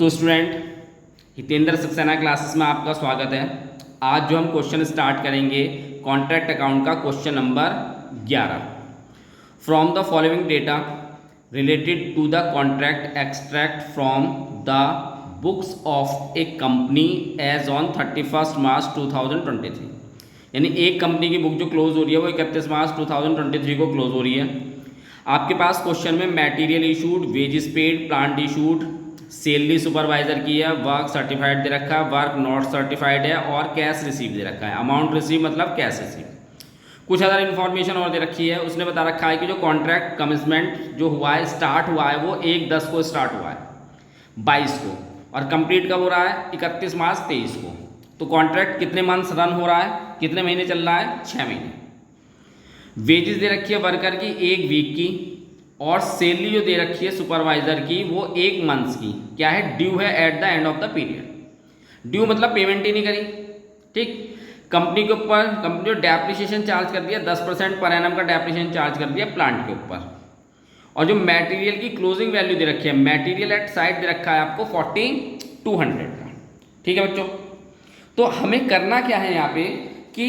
तो student, Hitendra Saxena classes में आपका स्वागत है। आज जो हम क्वेश्चन स्टार्ट करेंगे कॉन्ट्रैक्ट अकाउंट का question number 11। From the following data related to the contract extract from the books of a company as on 31 March 2023। यानी एक कंपनी की बुक जो क्लोज हो रही है वो 31 मार्च 2023 को क्लोज हो रही है। आपके पास क्वेश्चन में material issued, wages paid, plant issued, salary supervisor की है, वर्क सर्टिफाइड दे रखा है, वर्क नॉट सर्टिफाइड है और कैश रिसीव दे रखा है। अमाउंट रिसीव मतलब कैश रिसीव। कुछ अदर इन्फॉर्मेशन और दे रखी है। उसने बता रखा है कि जो कॉन्ट्रैक्ट कमिटमेंट जो हुआ है, स्टार्ट हुआ है, वो 1/10 को स्टार्ट हुआ है 22 को, और कंप्लीट कब हो रहा है 31 मार्च 23 को। तो कॉन्ट्रैक्ट कितने मंथ्स रन हो रहा है, कितने महीने चल रहा है, 6 महीने। वेजेस दे रखी है वर्कर की 1 वीक की, और सैलरी जो दे रखी है सुपरवाइजर की वो 1 मंथ्स की। क्या है, ड्यू है at the end of the period. Due मतलब पेमेंट ही नहीं करी। ठीक, कंपनी के ऊपर कंपनी जो डेप्रिसिएशन चार्ज कर दिया 10% पर एनम का डेप्रिसिएशन चार्ज कर दिया प्लांट के ऊपर। और जो मटेरियल की क्लोजिंग वैल्यू दे रखी है, मटेरियल एट साइट दे रखा है आपको 4200 का। ठीक है बच्चों, तो हमें करना क्या है यहाँ पे कि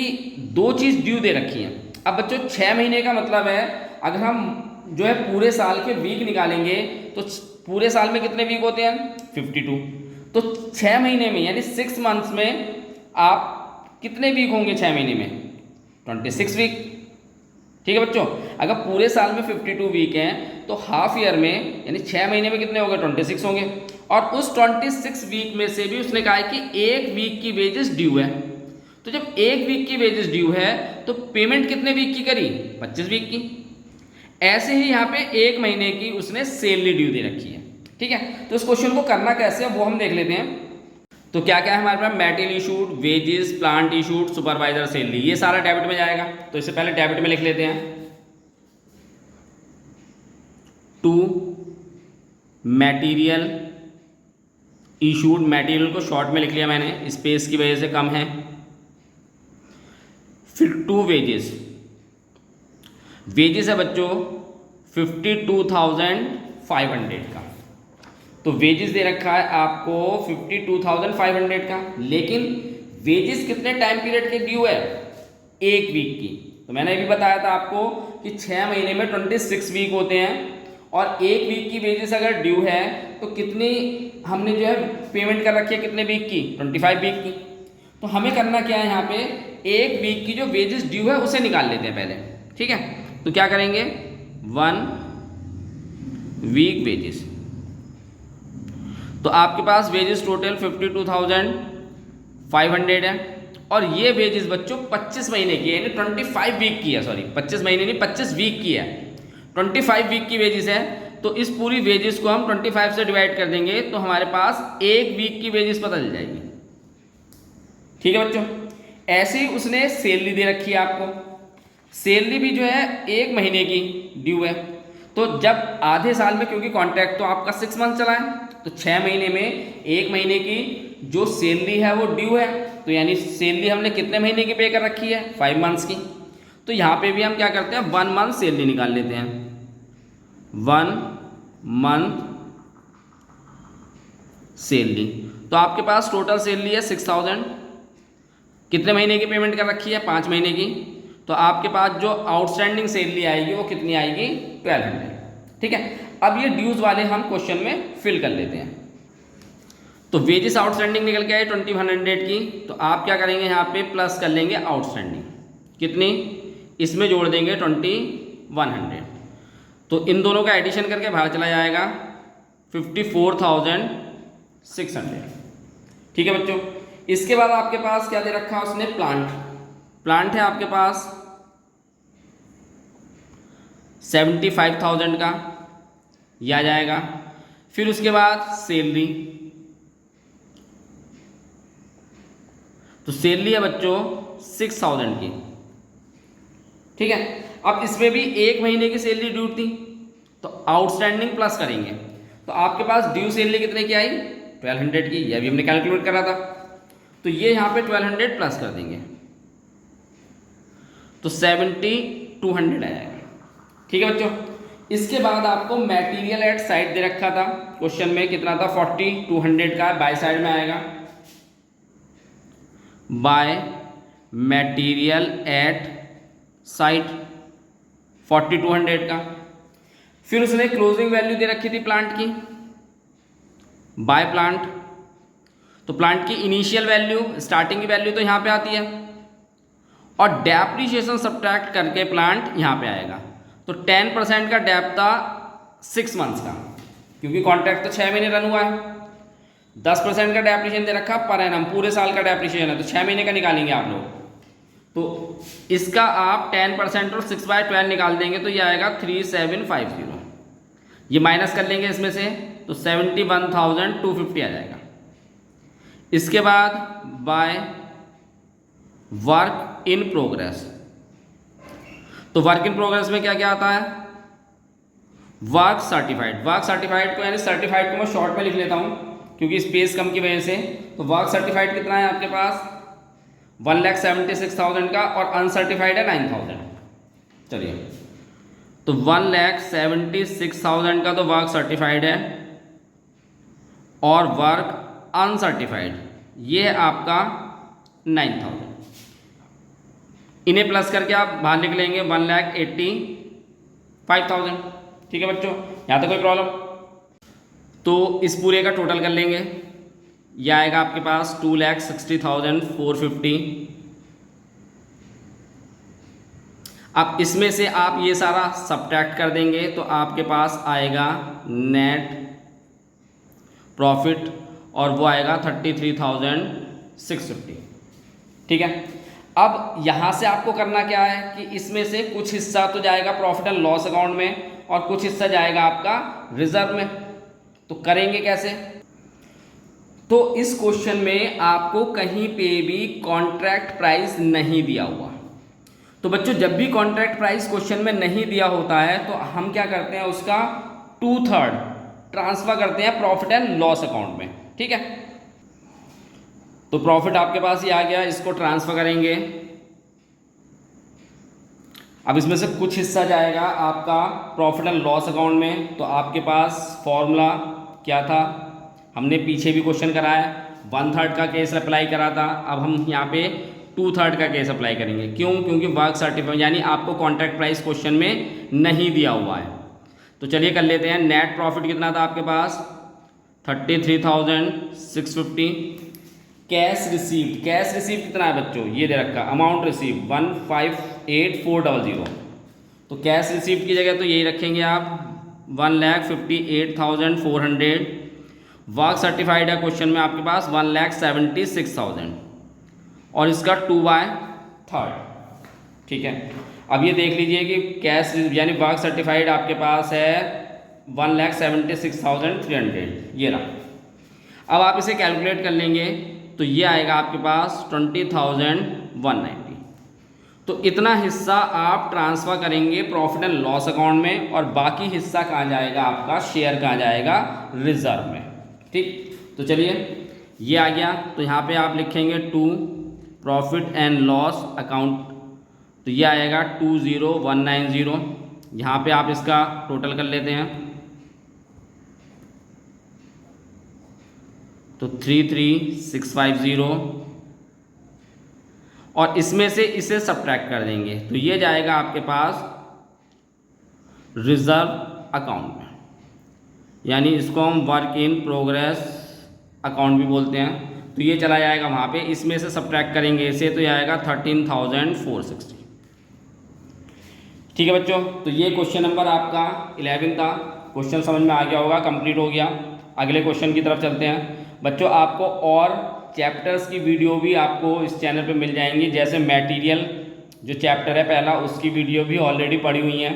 2 चीज़ ड्यू दे रखी हैं। अब बच्चों 6 महीने का मतलब है, अगर हम जो है पूरे साल के वीक निकालेंगे तो पूरे साल में कितने वीक होते हैं 52। तो 6 महीने में यानी 6 मंथ्स में आप कितने वीक होंगे 6 महीने में 26 वीक। ठीक है बच्चों, अगर पूरे साल में 52 वीक हैं तो हाफ ईयर में यानी 6 महीने में कितने होंगे 26 होंगे। और उस 26 वीक में से भी उसने कहा है कि 1 वीक की वेजेस ड्यू है। तो जब 1 वीक की वेजेस ड्यू है तो पेमेंट कितने वीक की करी 25 वीक की। ऐसे ही यहाँ पे 1 महीने की उसने सैलरी ड्यू दे रखी है। ठीक है, तो इस क्वेश्चन को करना कैसे है वो हम देख लेते हैं। तो क्या क्या है हमारे पास, material issued, wages, plant issued, supervisor salary, ये सारा डेबिट में जाएगा। तो इससे पहले डेबिट में लिख लेते हैं टू मटेरियल इशूड। मटेरियल को शॉर्ट में लिख लिया मैंने, स्पेस की वजह से कम है। फिर टू वेजेस, वेजेस है बच्चों 52,500 का। तो वेजेस दे रखा है आपको 52,500 का, लेकिन वेजेस कितने टाइम पीरियड के ड्यू है 1 वीक की। तो मैंने भी बताया था आपको कि 6 महीने में 26 वीक होते हैं, और 1 वीक की वेजेस अगर ड्यू है तो कितनी हमने जो है पेमेंट कर रखी है कितने वीक की 25 वीक की। तो हमें करना क्या है यहाँ पे, 1 वीक की जो वेजेस ड्यू है उसे निकाल लेते हैं पहले। ठीक है, तो क्या करेंगे 1 वीक वेजेस। तो आपके पास वेजेस टोटल 52,500 है, और ये वेजेस बच्चों 25 महीने की है, यानी 25 वीक की है। सॉरी 25 महीने नहीं 25 वीक की है, 25 वीक की वेजेस है। तो इस पूरी वेजेस को हम 25 से डिवाइड कर देंगे तो हमारे पास 1 वीक की वेजेस पता चल जाएगी। ठीक है बच्चों, ऐसे ही उसने सैलरी दे रखी है आपको। सैलरी भी जो है 1 महीने की ड्यू है। तो जब आधे साल में, क्योंकि कॉन्ट्रैक्ट तो आपका 6 मंथ चला है, तो 6 महीने में 1 महीने की जो सैलरी है वो ड्यू है। तो यानी सैलरी हमने कितने महीने की पे कर रखी है 5 मंथ्स की। तो यहाँ पे भी हम क्या करते हैं 1 मंथ सैलरी निकाल लेते हैं। 1 मंथ सैलरी, तो आपके पास टोटल सैलरी है 6,000। कितने महीने की पेमेंट कर रखी है 5 महीने की। तो आपके पास जो आउटस्टैंडिंग सैलरी आएगी वो कितनी आएगी 1200। ठीक है, अब ये ड्यूज वाले हम क्वेश्चन में फिल कर लेते हैं। तो वेजेस आउटस्टैंडिंग निकल के आई 2100 की। तो आप क्या करेंगे यहाँ पे प्लस कर लेंगे आउटस्टैंडिंग कितनी, इसमें जोड़ देंगे 2100। तो इन दोनों का एडिशन करके बाहर चला जाएगा 54,600। ठीक है बच्चों, इसके बाद आपके पास क्या दे रखा है उसने, प्लांट है आपके पास 75,000 का, यह आ जाएगा। फिर उसके बाद सैलरी, तो सैलरी है बच्चों 6,000 की। ठीक है, अब इसमें भी 1 महीने की सैलरी ड्यू थी, तो आउटस्टैंडिंग प्लस करेंगे। तो आपके पास ड्यू सैलरी कितने की आई 1200 की, यह भी हमने कैलकुलेट करा था। तो ये यहाँ पे 1200 प्लस कर देंगे तो 7200 आ जाएगा। ठीक है बच्चों, इसके बाद आपको मटेरियल एट साइट दे रखा था क्वेश्चन में, कितना था 40 200 का, बाय साइड में आएगा बाय मटेरियल एट साइट 40 200 का। फिर उसने क्लोजिंग वैल्यू दे रखी थी प्लांट की बाय प्लांट, तो प्लांट की इनिशियल वैल्यू, स्टार्टिंग की वैल्यू तो यहाँ पे आती है, और डेप्रिसिएशन सब्ट्रैक्ट करके प्लांट यहाँ पे आएगा। तो 10% का डेप था 6 मंथ्स का, क्योंकि कॉन्ट्रैक्ट तो 6 महीने रन हुआ है। 10% का डेप्रिसिएशन दे रखा पर एनम, पूरे साल का डेप्रिसिएशन है तो 6 महीने का निकालेंगे आप लोग। तो इसका आप 10% और 6/12 निकाल देंगे तो ये आएगा 3750। ये माइनस कर लेंगे इसमें से तो 71,250 आ जाएगा। इसके बाद बाय वर्क इन प्रोग्रेस, तो वर्क इन प्रोग्रेस में क्या क्या आता है, वर्क सर्टिफाइड। वर्क सर्टिफाइड को यानी सर्टिफाइड को मैं शॉर्ट में लिख लेता हूँ क्योंकि स्पेस कम की वजह से। तो वर्क सर्टिफाइड कितना है आपके पास 1,76,000 का, और अनसर्टिफाइड है 9,000। चलिए, तो 1,76,000 का तो वर्क सर्टिफाइड है, और वर्क अनसर्टिफाइड ये है आपका 9,000। इन्हें प्लस करके आप बाहर लिख लेंगे 1,85,000। ठीक है बच्चों, यहाँ तक कोई प्रॉब्लम? तो इस पूरे का टोटल कर लेंगे, यह आएगा आपके पास 2,60,450। अब इसमें से आप ये सारा सब्ट्रैक्ट कर देंगे तो आपके पास आएगा नेट प्रॉफिट, और वो आएगा 33,650। ठीक है, अब यहाँ से आपको करना क्या है कि इसमें से कुछ हिस्सा तो जाएगा प्रॉफिट एंड लॉस अकाउंट में, और कुछ हिस्सा जाएगा आपका रिजर्व में। तो करेंगे कैसे? तो इस क्वेश्चन में आपको कहीं पे भी कॉन्ट्रैक्ट प्राइस नहीं दिया हुआ। तो बच्चों, जब भी कॉन्ट्रैक्ट प्राइस क्वेश्चन में नहीं दिया होता है तो हम क्या करते हैं, उसका 2/3 ट्रांसफर करते हैं प्रॉफिट एंड लॉस अकाउंट में। ठीक है, तो प्रॉफिट आपके पास ये आ गया, इसको ट्रांसफर करेंगे। अब इसमें से कुछ हिस्सा जाएगा आपका प्रॉफिट एंड लॉस अकाउंट में। तो आपके पास फॉर्मूला क्या था, हमने पीछे भी क्वेश्चन कराया, 1/3 का केस अप्लाई करा था। अब हम यहाँ पे 2/3 का केस अप्लाई करेंगे। क्यों? क्योंकि वर्क सर्टिफाइड यानी आपको कॉन्ट्रैक्ट प्राइस क्वेश्चन में नहीं दिया हुआ है। तो चलिए कर लेते हैं। नेट प्रॉफिट कितना था आपके पास 33,650। कैश रिसीव्ड, कैश रिसीव्ड कितना है बच्चों, ये दे रखा अमाउंट रिसीव 158,400। तो कैश रिसीव्ड की जगह तो यही रखेंगे आप 1,58,400। वर्क सर्टिफाइड है क्वेश्चन में आपके पास 1,76,000, और इसका 2/3। ठीक है, अब ये देख लीजिए कि कैश यानी वर्क सर्टिफाइड आपके पास है 1,76,300, ये रहा। अब आप इसे कैलकुलेट कर लेंगे तो ये आएगा आपके पास 20,190। तो इतना हिस्सा आप ट्रांसफ़र करेंगे प्रॉफिट एंड लॉस अकाउंट में, और बाकी हिस्सा कहाँ जाएगा आपका, शेयर कहाँ जाएगा, रिजर्व में। ठीक, तो चलिए ये आ गया। तो यहाँ पे आप लिखेंगे 2 प्रॉफिट एंड लॉस अकाउंट, तो ये आएगा 20,190। यहाँ पे आप इसका टोटल कर लेते हैं तो 33,650, और इसमें से इसे सब्ट्रैक्ट कर देंगे तो ये जाएगा आपके पास रिजर्व अकाउंट में, यानी इसको हम वर्क इन प्रोग्रेस अकाउंट भी बोलते हैं। तो ये चला जाएगा वहाँ पे, इसमें से सब्ट्रैक्ट करेंगे इसे तो ये आएगा 13,460। ठीक है बच्चों, तो ये क्वेश्चन नंबर आपका 11 था। क्वेश्चन समझ में आ गया होगा, कंप्लीट हो गया। अगले क्वेश्चन की तरफ चलते हैं बच्चों। आपको और चैप्टर्स की वीडियो भी आपको इस चैनल पे मिल जाएंगी, जैसे मटेरियल जो चैप्टर है पहला, उसकी वीडियो भी ऑलरेडी पड़ी हुई हैं,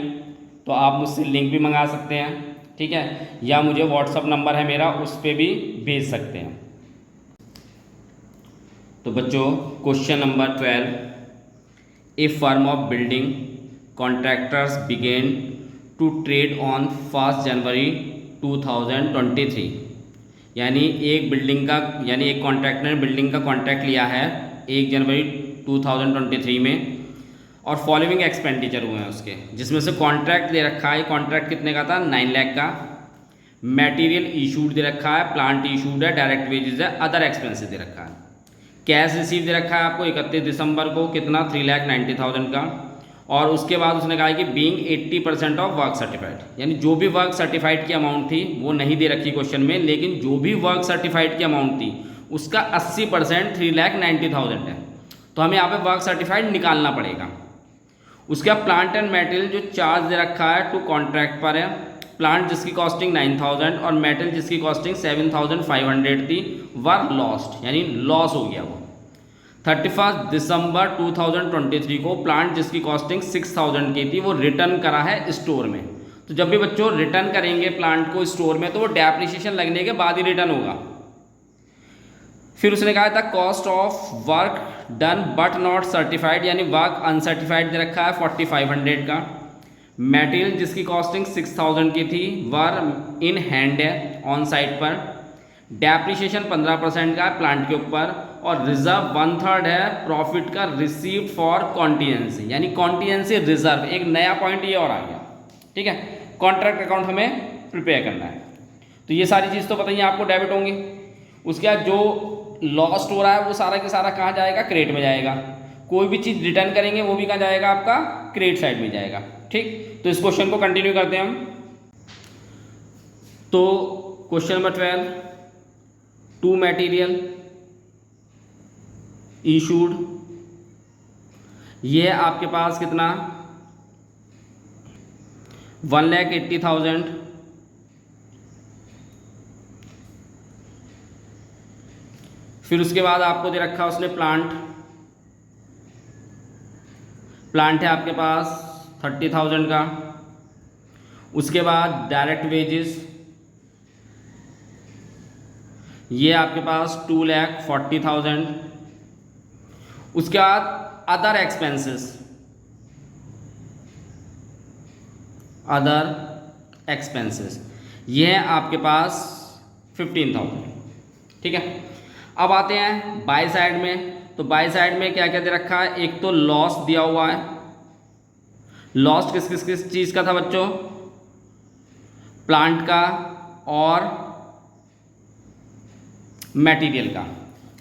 तो आप मुझसे लिंक भी मंगा सकते हैं। ठीक है, या मुझे व्हाट्सअप नंबर है मेरा, उस पर भी भेज सकते हैं। तो बच्चों, question number 12, a firm of building contractors began to trade on 1 January 2023। यानी एक बिल्डिंग का, यानी एक कॉन्ट्रैक्टर ने बिल्डिंग का कॉन्ट्रैक्ट लिया है 1 जनवरी 2023 में, और फॉलोइंग एक्सपेंडिचर हुए हैं उसके, जिसमें से कॉन्ट्रैक्ट दे रखा है, कॉन्ट्रैक्ट कितने का था 9 लाख का, मटेरियल इशूड दे रखा है, प्लांट इशूड है, डायरेक्ट वेजेस है, अदर एक्सपेंसेस दे रखा है, कैश रिसीव दे रखा है आपको 31 दिसंबर को कितना 3,90,000 का, और उसके बाद उसने कहा कि बीइंग 80% ऑफ वर्क सर्टिफाइड, यानी जो भी वर्क सर्टिफाइड की अमाउंट थी वो नहीं दे रखी क्वेश्चन में, लेकिन जो भी वर्क सर्टिफाइड की अमाउंट थी उसका 80% 3,90,000 है, तो हमें यहाँ पे वर्क सर्टिफाइड निकालना पड़ेगा। उसके बाद प्लांट एंड मटेरियल जो चार्ज दे रखा है टू कॉन्ट्रैक्ट पर है, प्लांट जिसकी कॉस्टिंग 9,000 और मेटल जिसकी कॉस्टिंग 7,500 थी वर लॉस्ट, यानी लॉस हो गया वो। 31 दिसंबर 2023 को प्लांट जिसकी कॉस्टिंग 6,000 की थी वो रिटर्न करा है स्टोर में। तो जब भी बच्चों रिटर्न करेंगे प्लांट को स्टोर में तो वो डेप्रिसिएशन लगने के बाद ही रिटर्न होगा। फिर उसने कहा था cost of work done but not certified, यानी वर्क अनसर्टिफाइड दे रखा है 4,500 का, मटेरियल जिसकी कॉस्टिंग 6,000 की थी वर इन हैंड है ऑन साइट पर, डेप्रिसिएशन 15% का है प्लांट के ऊपर, और रिजर्व 1/3 है प्रॉफिट का रिसीव्ड फॉर कॉन्टीजेंसी, यानी कॉन्टीजेंसी रिजर्व, एक नया पॉइंट ये और आ गया। ठीक है, कॉन्ट्रैक्ट अकाउंट हमें प्रिपेयर करना है। तो ये सारी चीज़ तो बताइए आपको डेबिट होंगी। उसके बाद जो लॉस्ट हो रहा है वो सारा के सारा कहाँ जाएगा, क्रेडिट में जाएगा। कोई भी चीज़ रिटर्न करेंगे वो भी कहाँ जाएगा, आपका क्रेडिट साइड में जाएगा। ठीक, तो इस क्वेश्चन को कंटिन्यू करते हैं हम। तो question number 12, to material issued, ये आपके पास कितना 1,80,000, फिर उसके बाद आपको दे रखा उसने प्लांट है आपके पास 30,000 का, उसके बाद डायरेक्ट वेजेस ये आपके पास 2,40,000, उसके बाद अदर एक्सपेंसेस ये है आपके पास 15,000। ठीक है, अब आते हैं बाय साइड में। तो बाय साइड में क्या क्या दे रखा है, एक तो लॉस दिया हुआ है, लॉस किस चीज़ का था बच्चों, प्लांट का और मटेरियल का।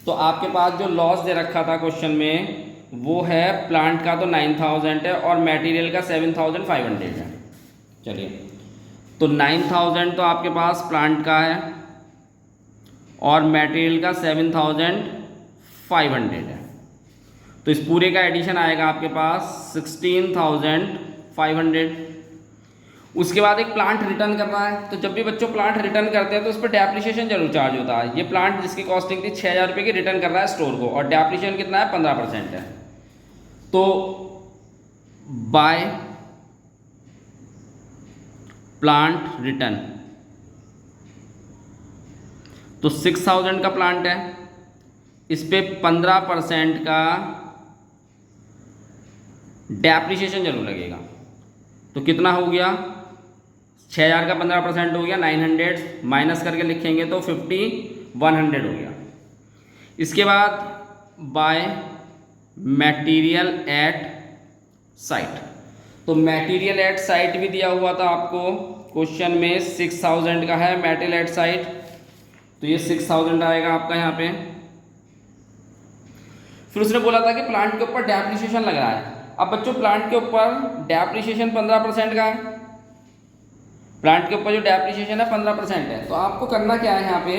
तो आपके पास जो लॉस दे रखा था क्वेश्चन में वो है प्लांट का तो 9,000 है और मटेरियल का 7,500 है। चलिए, तो 9,000 तो आपके पास प्लांट का है और मटेरियल का 7,500 है, तो इस पूरे का एडिशन आएगा आपके पास 16,500। उसके बाद एक प्लांट रिटर्न करना है। तो जब भी बच्चों प्लांट रिटर्न करते हैं तो उस पर डेप्रिसिएशन जरूर चार्ज होता है। ये प्लांट जिसकी कॉस्टिंग थी 6,000 रुपये की रिटर्न कर रहा है स्टोर को, और डेप्रिसिएशन कितना है 15% है। तो बाय प्लांट रिटर्न, तो 6,000 का प्लांट है, इस पे 15% का डेप्रिसिएशन जरूर लगेगा। तो कितना हो गया, 6,000 का 15% हो गया 900, माइनस करके लिखेंगे तो 5,100 हो गया। इसके बाद बाय मटेरियल एट साइट, तो मटेरियल एट साइट भी दिया हुआ था आपको क्वेश्चन में, 6,000 का है मटेरियल एट साइट, तो ये 6,000 आएगा आपका यहाँ पे। फिर उसने बोला था कि प्लांट के ऊपर डेप्रिसिएशन लग रहा है। अब बच्चों प्लांट के ऊपर डेप्रिसिएशन 15% का है, प्लांट के ऊपर जो डेप्रिसिएशन है 15% है। तो आपको करना क्या है यहाँ पे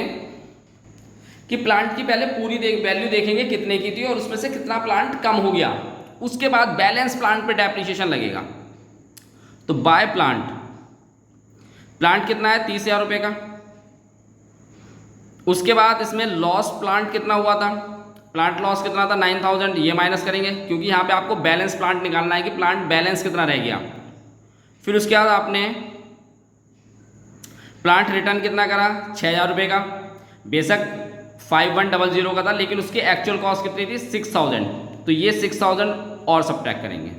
कि प्लांट की पहले पूरी वैल्यू देखेंगे कितने की थी और उसमें से कितना प्लांट कम हो गया, उसके बाद बैलेंस प्लांट पे डेप्रिसिएशन लगेगा। तो बाय प्लांट कितना है 30,000 रुपये का। उसके बाद इसमें लॉस प्लांट कितना हुआ था, प्लांट लॉस कितना था 9,000, ये माइनस करेंगे क्योंकि यहाँ पे आपको बैलेंस प्लांट निकालना है कि प्लांट बैलेंस कितना रह गया। फिर उसके बाद आपने प्लांट रिटर्न कितना करा 6,000 रुपये का, बेशक 5,100 का था लेकिन उसकी एक्चुअल कॉस्ट कितनी थी 6,000, तो ये 6,000 और सब्ट्रैक्ट करेंगे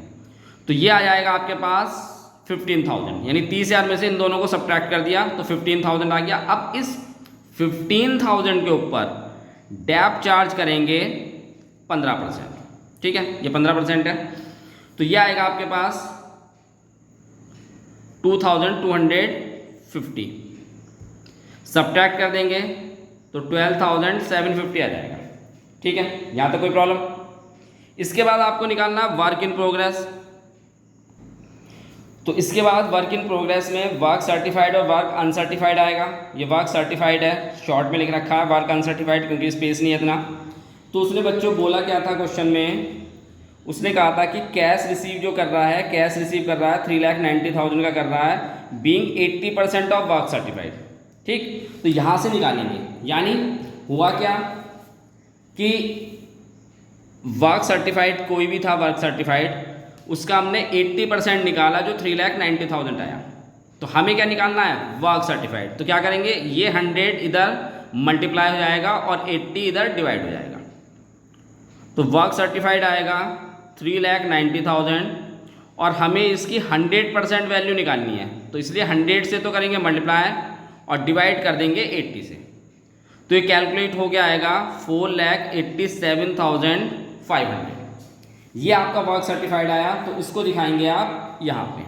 तो ये आ जाएगा आपके पास 15,000, यानी 30,000 में से इन दोनों को सब्ट्रैक्ट कर दिया तो 15,000 आ गया। अब इस 15,000 के ऊपर डेप चार्ज करेंगे 15%, ठीक है, ये 15% है। तो ये आएगा आपके पास 2250, सब्ट्रैक्ट कर देंगे तो 12,750 आ जाएगा। ठीक है, यहाँ तक कोई प्रॉब्लम? इसके बाद आपको निकालना वर्क इन प्रोग्रेस। तो इसके बाद वर्क इन प्रोग्रेस में वर्क सर्टिफाइड और वर्क अनसर्टिफाइड आएगा। ये वर्क सर्टिफाइड है, शॉर्ट में लिख रखा है, वर्क अनसर्टिफाइड क्योंकि स्पेस नहीं है इतना। तो उसने बच्चों बोला क्या था क्वेश्चन में, उसने कहा था कि कैश रिसीव जो कर रहा है, कैश रिसीव कर रहा है 3,90,000 का कर रहा है, बीइंग 80% ऑफ वर्क सर्टिफाइड। ठीक, तो यहाँ से निकालेंगे। यानी हुआ क्या कि वर्क सर्टिफाइड कोई भी था, वर्क सर्टिफाइड, उसका हमने 80% निकाला जो 3,90,000 आया। तो हमें क्या निकालना है, वर्क सर्टिफाइड। तो क्या करेंगे, ये 100 इधर मल्टीप्लाई हो जाएगा और 80 इधर डिवाइड हो जाएगा। तो वर्क सर्टिफाइड आएगा 3,90,000 और हमें इसकी 100% वैल्यू निकालनी है। तो इसलिए 100 से तो करेंगे मल्टीप्लाई और डिवाइड कर देंगे 80 से। तो ये कैलकुलेट हो गया आएगा 4,87,500। ये आपका वर्क सर्टिफाइड आया। तो इसको दिखाएंगे आप यहाँ पे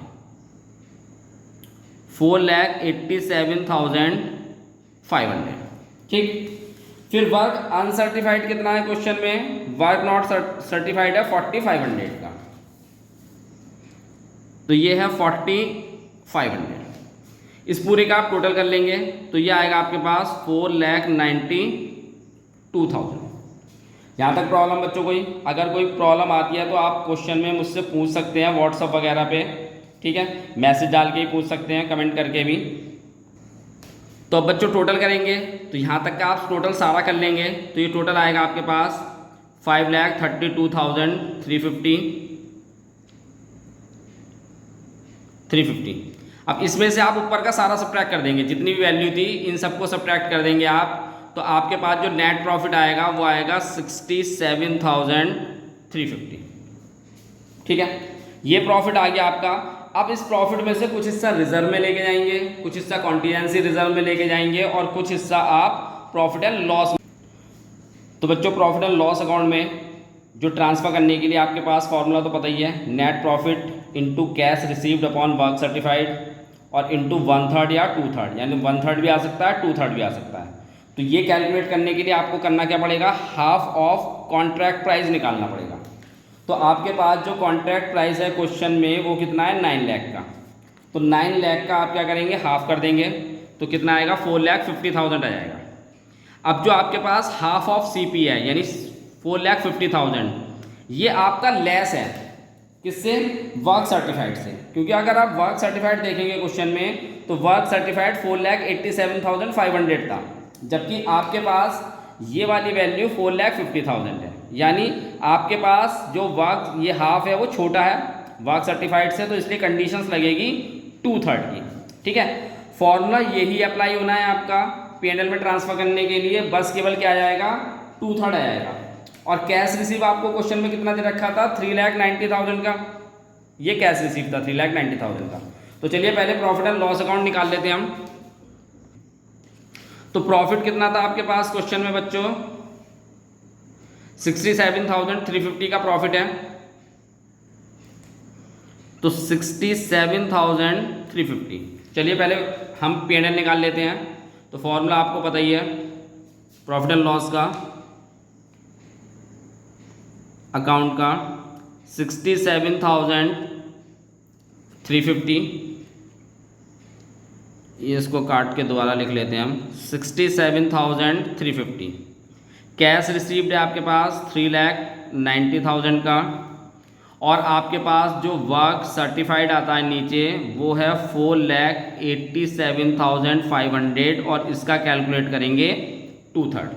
4,87,500। ठीक, फिर वर्क अनसर्टिफाइड कितना है क्वेश्चन में, वर्क नॉट सर्टिफाइड है 4,500 का। तो ये है 4,500। इस पूरे का आप टोटल कर लेंगे तो ये आएगा आपके पास 4,92,000। यहाँ तक प्रॉब्लम बच्चों? कोई अगर कोई प्रॉब्लम आती है तो आप क्वेश्चन में मुझसे पूछ सकते हैं व्हाट्सअप वगैरह पे। ठीक है, मैसेज डाल के ही पूछ सकते हैं, कमेंट करके भी। तो अब बच्चों टोटल करेंगे तो यहाँ तक का आप टोटल सारा कर लेंगे तो ये टोटल आएगा आपके पास 5,32,350। अब इसमें से आप ऊपर का सारा सब्ट्रैक्ट कर देंगे, जितनी भी वैल्यू थी इन सबको सब्ट्रैक्ट कर देंगे आप। तो आपके पास जो नेट प्रॉफिट आएगा वो आएगा 67,350। ठीक है, ये प्रॉफिट आ गया आपका। अब इस प्रॉफिट में से कुछ हिस्सा रिजर्व में लेके जाएंगे, कुछ हिस्सा कॉन्टीजेंसी रिजर्व में लेके जाएंगे और कुछ हिस्सा आप प्रॉफिट एंड लॉस। तो बच्चों प्रॉफिट एंड लॉस अकाउंट में जो ट्रांसफ़र करने के लिए आपके पास फॉर्मूला तो पता ही है, net profit into cash received upon work certified और इंटू 1/3 या 2/3, यानी 1/3 भी आ सकता है, 2/3 भी आ सकता है। तो ये कैलकुलेट करने के लिए आपको करना क्या पड़ेगा, हाफ ऑफ कॉन्ट्रैक्ट प्राइस निकालना पड़ेगा। तो आपके पास जो कॉन्ट्रैक्ट प्राइस है क्वेश्चन में वो कितना है, 9 लाख का। तो 9 लाख का आप क्या करेंगे, हाफ कर देंगे तो कितना आएगा, 4,50,000 आ जाएगा। अब जो आपके पास हाफ ऑफ CP है यानी 4,50,000, ये आपका लेस है किससे, वर्क सर्टिफाइड से। क्योंकि अगर आप वर्क सर्टिफाइड देखेंगे क्वेश्चन में तो वर्क सर्टिफाइड 4,87,500 था, जबकि आपके पास ये वाली वैल्यू 4,50,000 है। यानी आपके पास जो वर्क ये हाफ है वो छोटा है वर्क सर्टिफाइड से, तो इसलिए कंडीशंस लगेगी 2/3 की। ठीक है, फॉर्मूला यही अप्लाई होना है आपका P&L में ट्रांसफर करने के लिए, बस केवल क्या आ जाएगा, 2/3 आ जाएगा। और कैश रिसीव आपको क्वेश्चन में कितना दे रखा था, 3,90,000 का। ये कैश रिसीव था 3,90,000 का। तो चलिए पहले प्रॉफिट एंड लॉस अकाउंट निकाल लेते हैं हम। तो प्रॉफिट कितना था आपके पास क्वेश्चन में बच्चों, 67,350 का प्रॉफिट है। तो 67,350। चलिए पहले हम P&L निकाल लेते हैं। तो फॉर्मूला आपको पता ही है प्रॉफिट एंड लॉस का, अकाउंट का, 67,350। ये इसको काट के दोबारा लिख लेते हैं हम, 67,350। कैश रिसीव्ड है आपके पास 3,90,000 का, और आपके पास जो वर्क सर्टिफाइड आता है नीचे वो है 4,87,500 और इसका कैलकुलेट करेंगे 2/3।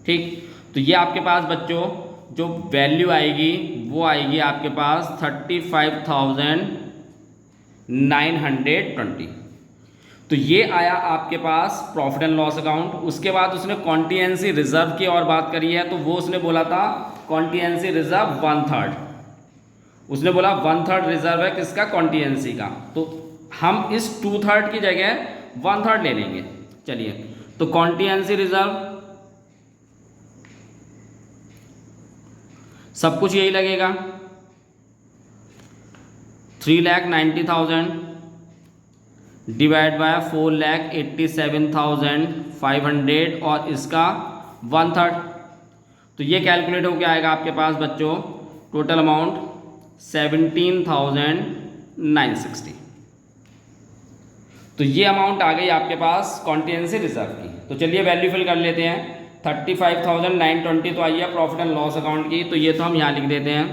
ठीक, तो ये आपके पास बच्चों जो वैल्यू आएगी वो आएगी आपके पास 35,920। तो ये आया आपके पास प्रॉफिट एंड लॉस अकाउंट। उसके बाद उसने कॉन्टीजेंसी रिजर्व की और बात करी है, तो वो उसने बोला था कॉन्टीजेंसी रिजर्व 1/3। उसने बोला 1/3 रिजर्व है किसका, कॉन्टीजेंसी का। तो हम इस 2/3 की जगह 1/3 ले लेंगे। चलिए, तो कॉन्टीजेंसी रिजर्व सब कुछ यही लगेगा, 3,90,000 डिवाइड बाय 4,87,500 और इसका 1/3। तो ये कैलकुलेट होकर आएगा आपके पास बच्चों टोटल अमाउंट 17,960। तो ये अमाउंट आ गई आपके पास कॉन्टीजेंसी रिजर्व की। तो चलिए वैल्यू फिल कर लेते हैं। 35,920 तो आई है प्रॉफिट एंड लॉस अकाउंट की, तो ये तो हम यहाँ लिख देते हैं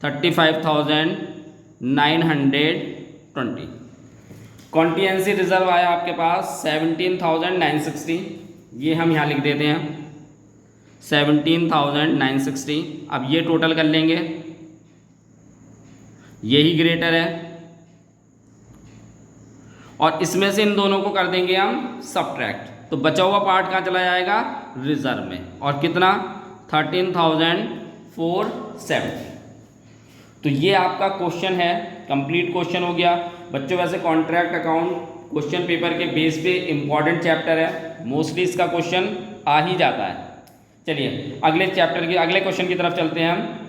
35,920। कॉन्टीजेंसी रिजर्व आया आपके पास 17,960, ये हम यहाँ लिख देते हैं 17,960। अब ये टोटल कर लेंगे, यही ग्रेटर है और इसमें से इन दोनों को कर देंगे हम सबट्रैक्ट। तो बचा हुआ पार्ट कहाँ चला जाएगा, रिजर्व में, और कितना 13,470। तो ये आपका क्वेश्चन है, कंप्लीट क्वेश्चन हो गया बच्चों। वैसे कॉन्ट्रैक्ट अकाउंट क्वेश्चन पेपर के बेस पे इंपॉर्टेंट चैप्टर है, मोस्टली इसका क्वेश्चन आ ही जाता है। चलिए अगले चैप्टर के अगले क्वेश्चन की तरफ चलते हैं हम।